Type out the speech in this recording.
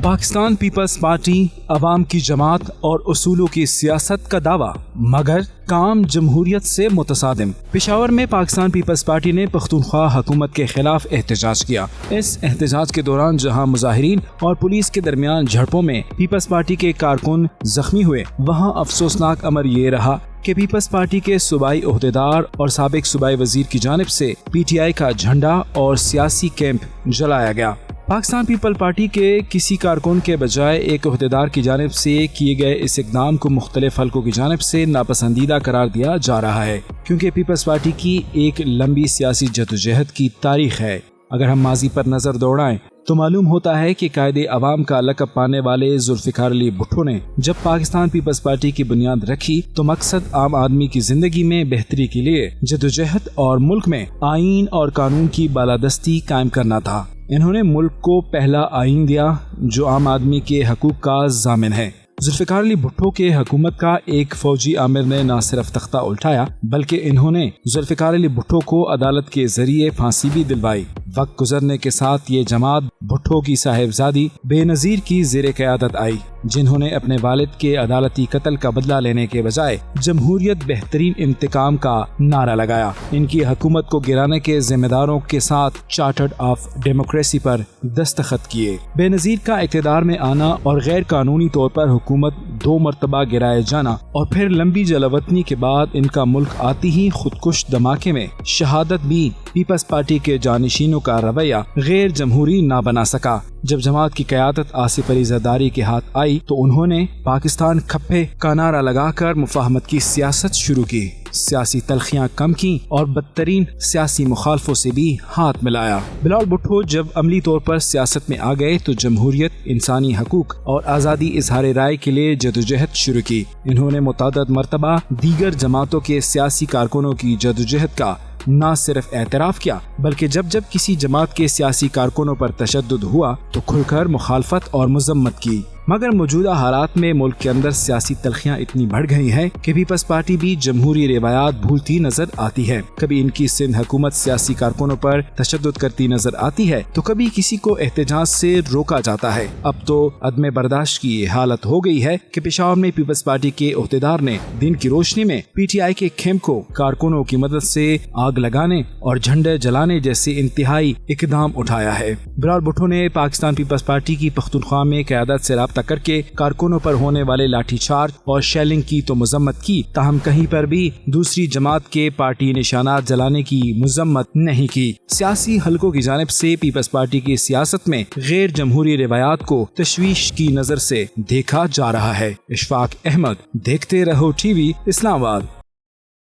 Pakistan Peoples party عوام کی جماعت اور اصولوں کی سیاست کا دعویٰ مگر کام جمہوریت سے متصادم۔ پشاور میں پاکستان پیپلز پارٹی نے پختونخوا حکومت کے خلاف احتجاج کیا۔ اس احتجاج کے دوران جہاں مظاہرین اور پولیس کے درمیان جھڑپوں میں پیپلز پارٹی کے کارکن زخمی ہوئے، وہاں افسوسناک امر یہ رہا کہ پیپلز پارٹی کے صوبائی عہدیدار اور سابق صوبائی وزیر کی جانب سے پی ٹی آئی کا جھنڈا اور سیاسی کیمپ جلایا گیا۔ پاکستان پیپل پارٹی کے کسی کارکن کے بجائے ایک عہدیدار کی جانب سے کیے گئے اس اقدام کو مختلف حلقوں کی جانب سے ناپسندیدہ قرار دیا جا رہا ہے، کیونکہ پیپلز پارٹی کی ایک لمبی سیاسی جدوجہد کی تاریخ ہے۔ اگر ہم ماضی پر نظر دوڑائیں تو معلوم ہوتا ہے کہ قائد عوام کا لقب پانے والے ذوالفقار علی بھٹو نے جب پاکستان پیپلز پارٹی کی بنیاد رکھی تو مقصد عام آدمی کی زندگی میں بہتری کے لیے جدوجہد اور ملک میں آئین اور قانون کی بالادستی قائم کرنا تھا۔ انہوں نے ملک کو پہلا آئین دیا جو عام آدمی کے حقوق کا ضامن ہے۔ ذوالفقار علی بھٹو کے حکومت کا ایک فوجی آمر نے نہ صرف تختہ الٹایا بلکہ انہوں نے ذوالفقار علی بھٹو کو عدالت کے ذریعے پھانسی بھی دلوائی۔ وقت گزرنے کے ساتھ یہ جماعت بھٹو کی صاحبزادی بے نظیر کی زیر قیادت آئی، جنہوں نے اپنے والد کے عدالتی قتل کا بدلہ لینے کے بجائے جمہوریت بہترین انتقام کا نعرہ لگایا۔ ان کی حکومت کو گرانے کے ذمہ داروں کے ساتھ چارٹرڈ آف ڈیموکریسی پر دستخط کیے۔ بے نظیر کا اقتدار میں آنا اور غیر قانونی طور پر حکومت 2 مرتبہ گرائے جانا اور پھر لمبی جلاوطنی کے بعد ان کا ملک آتی ہی خودکش دھماکے میں شہادت بھی پیپلز پارٹی کے جانشینوں کا رویہ غیر جمہوری نہ بنا سکا۔ جب جماعت کی قیادت آصف علی زرداری کے ہاتھ آئی تو انہوں نے پاکستان کھپے کا نعرہ لگا کر مفاہمت کی سیاست شروع کی، سیاسی تلخیاں کم کی اور بدترین سیاسی مخالفوں سے بھی ہاتھ ملایا۔ بلال بھٹو جب عملی طور پر سیاست میں آ گئے تو جمہوریت، انسانی حقوق اور آزادی اظہار رائے کے لیے جدوجہد شروع کی۔ انہوں نے متعدد مرتبہ دیگر جماعتوں کے سیاسی کارکنوں کی جدوجہد کا نہ صرف اعتراف کیا بلکہ جب کسی جماعت کے سیاسی کارکنوں پر تشدد ہوا تو کھل کر مخالفت اور مذمت کی۔ مگر موجودہ حالات میں ملک کے اندر سیاسی تلخیاں اتنی بڑھ گئی ہیں کہ پیپلز پارٹی بھی جمہوری روایات بھولتی نظر آتی ہے۔ کبھی ان کی سندھ حکومت سیاسی کارکنوں پر تشدد کرتی نظر آتی ہے تو کبھی کسی کو احتجاج سے روکا جاتا ہے۔ اب تو عدم برداشت کی یہ حالت ہو گئی ہے کہ پشاور میں پیپلز پارٹی کے عہدیدار نے دن کی روشنی میں پی ٹی آئی کے کیمپ کو کارکنوں کی مدد سے آگ لگانے اور جھنڈے جلانے جیسے انتہائی اقدام اٹھایا ہے۔ بلال بھٹو نے پاکستان پیپلز پارٹی کی پختونخوا میں قیادت سے رابطہ کر کے کارکنوں پر ہونے والے لاٹھی چارج اور شیلنگ کی تو مذمت کی، تاہم کہیں پر بھی دوسری جماعت کے پارٹی نشانات جلانے کی مذمت نہیں کی۔ سیاسی حلقوں کی جانب سے پیپلز پارٹی کی سیاست میں غیر جمہوری روایات کو تشویش کی نظر سے دیکھا جا رہا ہے۔ اشفاق احمد، دیکھتے رہو ٹی وی اسلام آباد۔